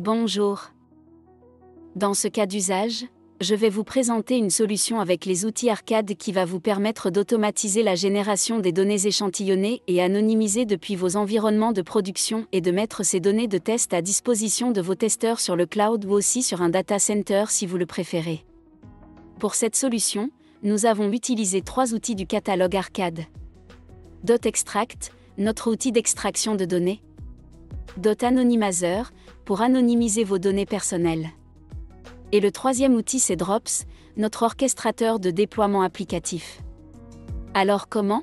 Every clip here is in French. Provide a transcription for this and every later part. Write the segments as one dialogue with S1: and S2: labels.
S1: Bonjour. Dans ce cas d'usage, je vais vous présenter une solution avec les outils Arcade qui va vous permettre d'automatiser la génération des données échantillonnées et anonymisées depuis vos environnements de production et de mettre ces données de test à disposition de vos testeurs sur le cloud ou aussi sur un data center si vous le préférez. Pour cette solution, nous avons utilisé 3 outils du catalogue Arcade. .extract, notre outil d'extraction de données. .anonymizer, pour anonymiser vos données personnelles. Et le 3e outil c'est Drops, notre orchestrateur de déploiement applicatif. Alors comment ?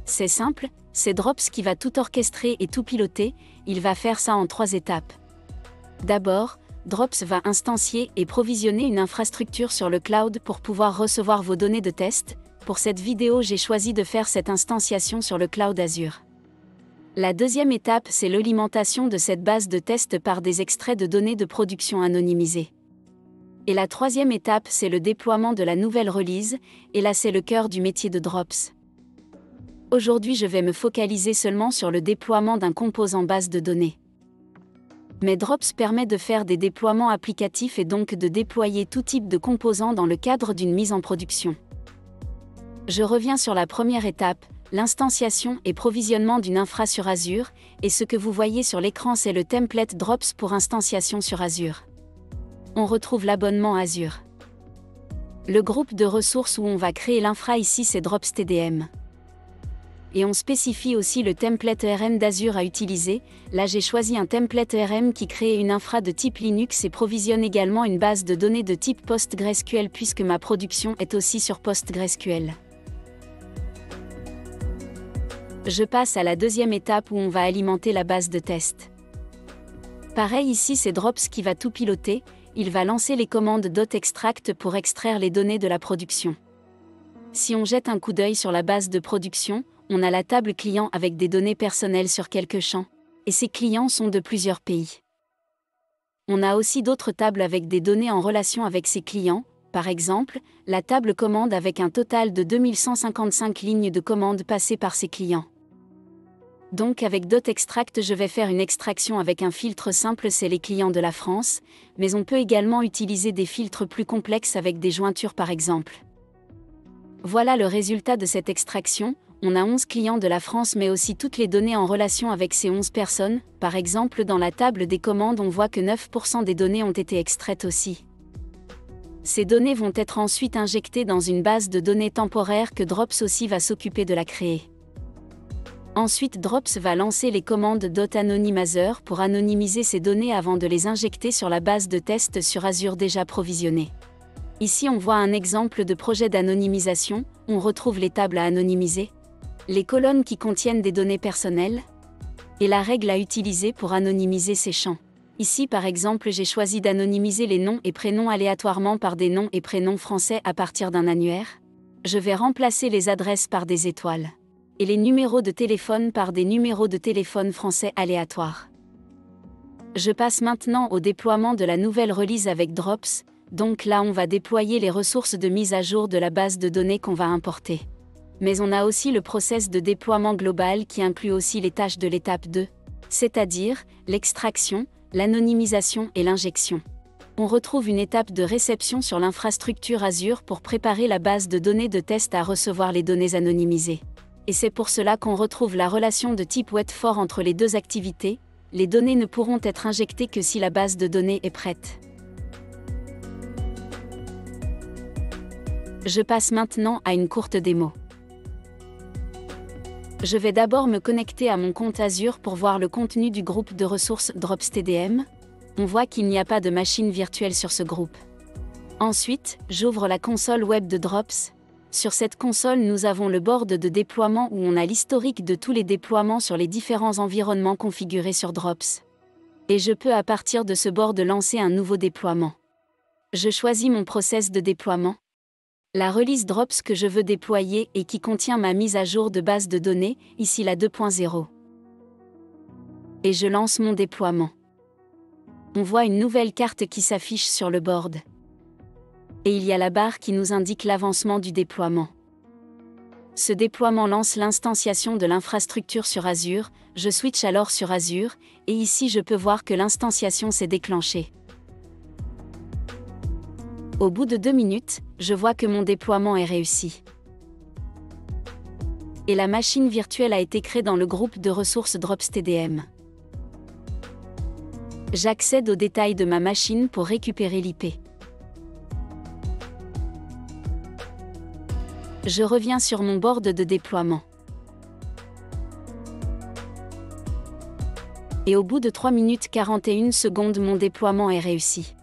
S1: C'est simple, c'est Drops qui va tout orchestrer et tout piloter, il va faire ça en 3 étapes. D'abord, Drops va instancier et provisionner une infrastructure sur le cloud pour pouvoir recevoir vos données de test. Pour cette vidéo, j'ai choisi de faire cette instanciation sur le cloud Azure. La 2e étape, c'est l'alimentation de cette base de test par des extraits de données de production anonymisées. Et la 3e étape, c'est le déploiement de la nouvelle release, et là c'est le cœur du métier de Drops. Aujourd'hui, je vais me focaliser seulement sur le déploiement d'un composant base de données. Mais Drops permet de faire des déploiements applicatifs et donc de déployer tout type de composants dans le cadre d'une mise en production. Je reviens sur la première étape, l'instanciation et provisionnement d'une infra sur Azure, et ce que vous voyez sur l'écran c'est le template Drops pour instanciation sur Azure. On retrouve l'abonnement Azure. Le groupe de ressources où on va créer l'infra ici c'est Drops TDM. Et on spécifie aussi le template ERM d'Azure à utiliser, là j'ai choisi un template ERM qui crée une infra de type Linux et provisionne également une base de données de type PostgreSQL puisque ma production est aussi sur PostgreSQL. Je passe à la 2e étape où on va alimenter la base de test. Pareil ici c'est Drops qui va tout piloter, il va lancer les commandes .extract pour extraire les données de la production. Si on jette un coup d'œil sur la base de production, on a la table client avec des données personnelles sur quelques champs, et ces clients sont de plusieurs pays. On a aussi d'autres tables avec des données en relation avec ces clients, par exemple, la table commande avec un total de 2155 lignes de commandes passées par ces clients. Donc avec .extract je vais faire une extraction avec un filtre simple c'est les clients de la France, mais on peut également utiliser des filtres plus complexes avec des jointures par exemple. Voilà le résultat de cette extraction, on a 11 clients de la France mais aussi toutes les données en relation avec ces 11 personnes, par exemple dans la table des commandes on voit que 9% des données ont été extraites aussi. Ces données vont être ensuite injectées dans une base de données temporaire que Drops aussi va s'occuper de la créer. Ensuite Drops va lancer les commandes .anonymizer pour anonymiser ces données avant de les injecter sur la base de test sur Azure déjà provisionnée. Ici on voit un exemple de projet d'anonymisation, on retrouve les tables à anonymiser, les colonnes qui contiennent des données personnelles, et la règle à utiliser pour anonymiser ces champs. Ici par exemple j'ai choisi d'anonymiser les noms et prénoms aléatoirement par des noms et prénoms français à partir d'un annuaire. Je vais remplacer les adresses par des étoiles. Et les numéros de téléphone par des numéros de téléphone français aléatoires. Je passe maintenant au déploiement de la nouvelle release avec Drops, donc là on va déployer les ressources de mise à jour de la base de données qu'on va importer. Mais on a aussi le process de déploiement global qui inclut aussi les tâches de l'étape 2, c'est-à-dire l'extraction, l'anonymisation et l'injection. On retrouve une étape de réception sur l'infrastructure Azure pour préparer la base de données de test à recevoir les données anonymisées. Et c'est pour cela qu'on retrouve la relation de type wait for entre les deux activités, les données ne pourront être injectées que si la base de données est prête. Je passe maintenant à une courte démo. Je vais d'abord me connecter à mon compte Azure pour voir le contenu du groupe de ressources Drops TDM. On voit qu'il n'y a pas de machine virtuelle sur ce groupe. Ensuite, j'ouvre la console web de Drops. Sur cette console, nous avons le board de déploiement où on a l'historique de tous les déploiements sur les différents environnements configurés sur Drops. Et je peux à partir de ce board lancer un nouveau déploiement. Je choisis mon process de déploiement. La release Drops que je veux déployer et qui contient ma mise à jour de base de données, ici la 2.0. Et je lance mon déploiement. On voit une nouvelle carte qui s'affiche sur le board. Et il y a la barre qui nous indique l'avancement du déploiement. Ce déploiement lance l'instanciation de l'infrastructure sur Azure, je switch alors sur Azure, et ici je peux voir que l'instanciation s'est déclenchée. Au bout de 2 minutes, je vois que mon déploiement est réussi. Et la machine virtuelle a été créée dans le groupe de ressources Drops TDM. J'accède aux détails de ma machine pour récupérer l'IP. Je reviens sur mon board de déploiement. Et au bout de 3 minutes 41 secondes, mon déploiement est réussi.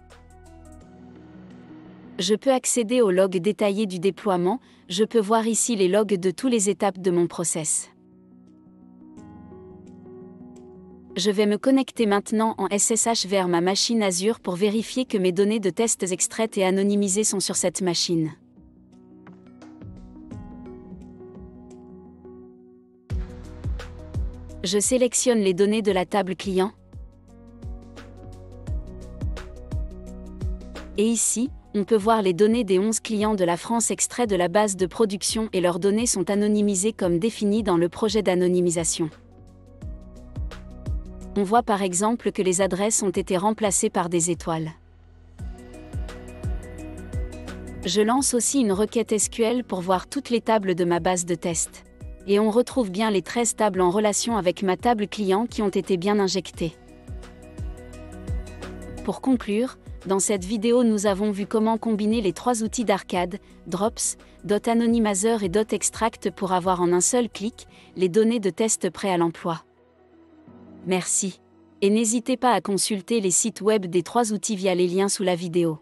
S1: Je peux accéder au log détaillé du déploiement, je peux voir ici les logs de toutes les étapes de mon process. Je vais me connecter maintenant en SSH vers ma machine Azure pour vérifier que mes données de tests extraites et anonymisées sont sur cette machine. Je sélectionne les données de la table client. Et ici, on peut voir les données des 11 clients de la France extraits de la base de production et leurs données sont anonymisées comme définies dans le projet d'anonymisation. On voit par exemple que les adresses ont été remplacées par des étoiles. Je lance aussi une requête SQL pour voir toutes les tables de ma base de test. Et on retrouve bien les 13 tables en relation avec ma table client qui ont été bien injectées. Pour conclure, dans cette vidéo nous avons vu comment combiner les 3 outils d'arcade, Drops, .anonymizer et .extract pour avoir en un seul clic, les données de test prêts à l'emploi. Merci. Et n'hésitez pas à consulter les sites web des 3 outils via les liens sous la vidéo.